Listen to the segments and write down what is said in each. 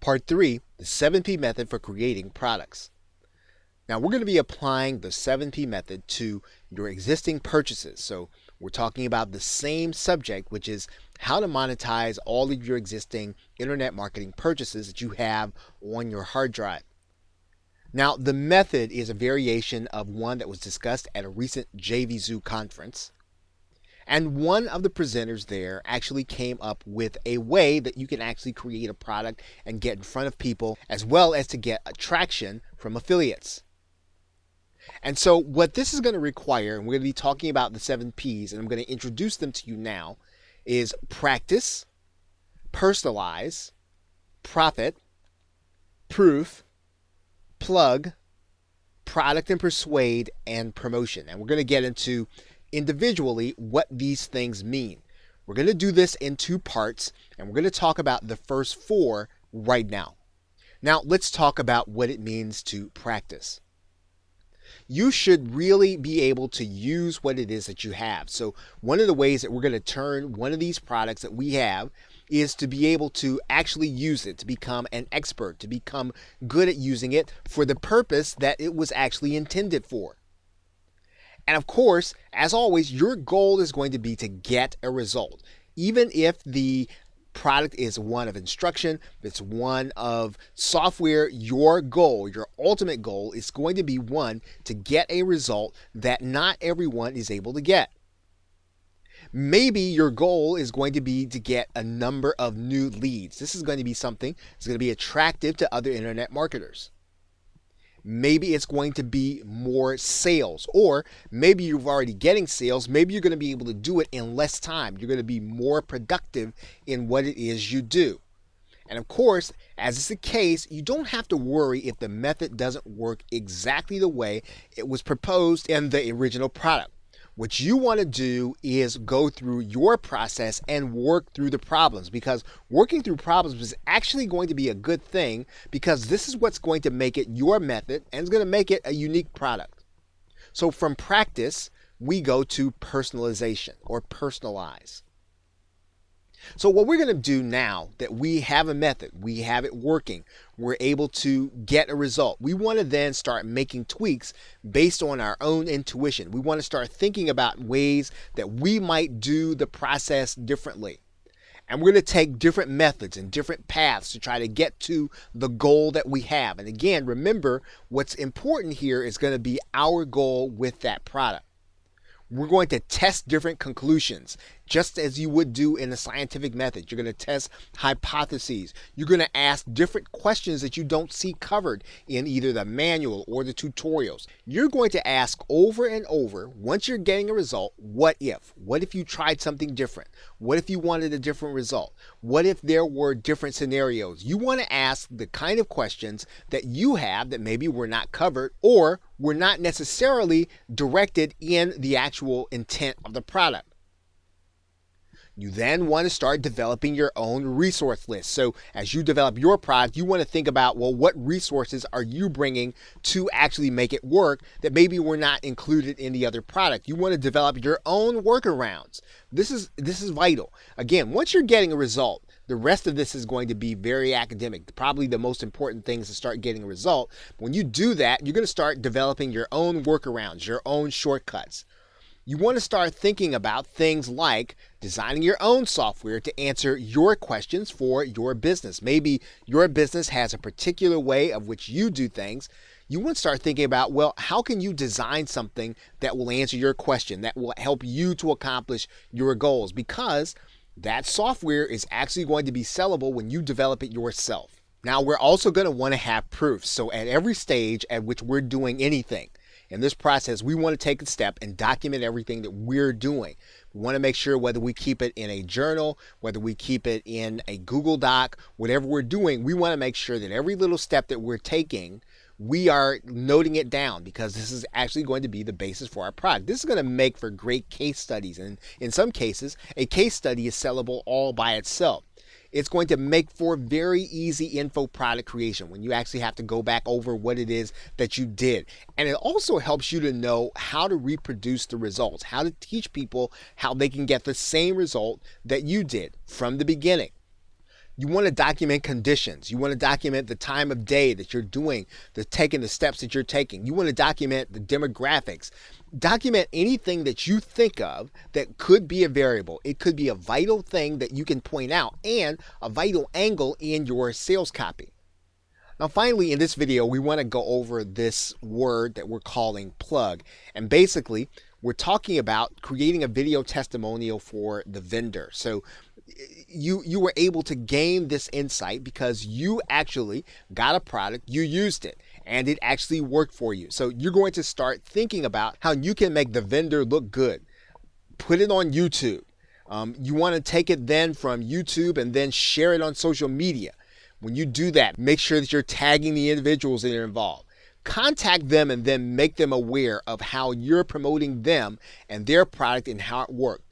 Part 3, the 7P method for creating products. Now we're going to be applying the 7P method to your existing purchases. So we're talking about the same subject, which is how to monetize all of your existing internet marketing purchases that you have on your hard drive. Now the method is a variation of one that was discussed at a recent JVZoo conference. And one of the presenters there actually came up with a way that you can actually create a product and get in front of people, as well as to get attraction from affiliates. And so what this is going to require, and we're going to be talking about the 7 Ps, and I'm going to introduce them to you now, is practice, personalize, profit, proof, plug, product and persuade, and promotion. And we're going to get into individually what these things mean. We're going to do this in 2 parts, and we're going to talk about the first 4 right now. Now let's talk about what it means to practice. You should really be able to use what it is that you have. So one of the ways that we're going to turn one of these products that we have is to be able to actually use it, to become an expert, to become good at using it for the purpose that it was actually intended for. And of course, as always, your goal is going to be to get a result. Even if the product is one of instruction, if it's one of software, your goal, your ultimate goal is going to be one to get a result that not everyone is able to get. Maybe your goal is going to be to get a number of new leads. This is going to be something that's going to be attractive to other internet marketers. Maybe it's going to be more sales, or maybe you're already getting sales. Maybe you're going to be able to do it in less time. You're going to be more productive in what it is you do. And of course, as is the case, you don't have to worry if the method doesn't work exactly the way it was proposed in the original product. What you want to do is go through your process and work through the problems, because working through problems is actually going to be a good thing, because this is what's going to make it your method and it's going to make it a unique product. So from practice, we go to personalization or personalize. So what we're going to do now that we have a method, we have it working, we're able to get a result. We want to then start making tweaks based on our own intuition. We want to start thinking about ways that we might do the process differently. And we're going to take different methods and different paths to try to get to the goal that we have. And again, remember, what's important here is going to be our goal with that product. We're going to test different conclusions, just as you would do in a scientific method. You're going to test hypotheses. You're going to ask different questions that you don't see covered in either the manual or the tutorials. You're going to ask over and over, once you're getting a result, what if? What if you tried something different? What if you wanted a different result? What if there were different scenarios? You want to ask the kind of questions that you have that maybe were not covered or were not necessarily directed in the actual intent of the product. You then want to start developing your own resource list. So as you develop your product, you want to think about, well, what resources are you bringing to actually make it work that maybe were not included in the other product? You want to develop your own workarounds. This is vital. Again, once you're getting a result, the rest of this is going to be very academic. Probably the most important thing is to start getting a result. When you do that, you're going to start developing your own workarounds, your own shortcuts. You want to start thinking about things like designing your own software to answer your questions for your business. Maybe your business has a particular way of which you do things. You want to start thinking about, well, how can you design something that will answer your question, that will help you to accomplish your goals? Because that software is actually going to be sellable when you develop it yourself. Now, we're also going to want to have proof. So at every stage at which we're doing anything, in this process, we want to take a step and document everything that we're doing. We want to make sure whether we keep it in a journal, whether we keep it in a Google Doc, whatever we're doing, we want to make sure that every little step that we're taking, we are noting it down, because this is actually going to be the basis for our product. This is going to make for great case studies. And in some cases, a case study is sellable all by itself. It's going to make for very easy info product creation when you actually have to go back over what it is that you did. And it also helps you to know how to reproduce the results, how to teach people how they can get the same result that you did from the beginning. You want to document conditions. You want to document the time of day that you're doing, taking the steps that you're taking. You want to document the demographics. Document anything that you think of that could be a variable. It could be a vital thing that you can point out and a vital angle in your sales copy. Now, finally, in this video, we want to go over this word that we're calling plug. And basically, we're talking about creating a video testimonial for the vendor. So you were able to gain this insight because you actually got a product, you used it, and it actually worked for you. So you're going to start thinking about how you can make the vendor look good. Put it on YouTube. You want to take it then from YouTube and then share it on social media. When you do that, make sure that you're tagging the individuals that are involved. Contact them and then make them aware of how you're promoting them and their product and how it worked.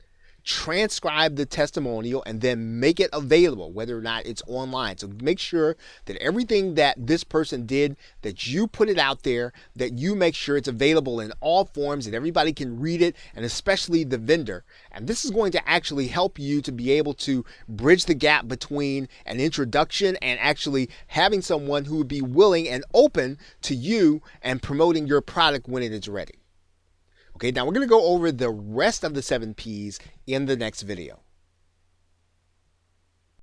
Transcribe the testimonial and then make it available, whether or not it's online. So make sure that everything that this person did, that you put it out there, that you make sure it's available in all forms and everybody can read it, and especially the vendor. And this is going to actually help you to be able to bridge the gap between an introduction and actually having someone who would be willing and open to you and promoting your product when it is ready. Okay, now we're going to go over the rest of the 7 Ps in the next video.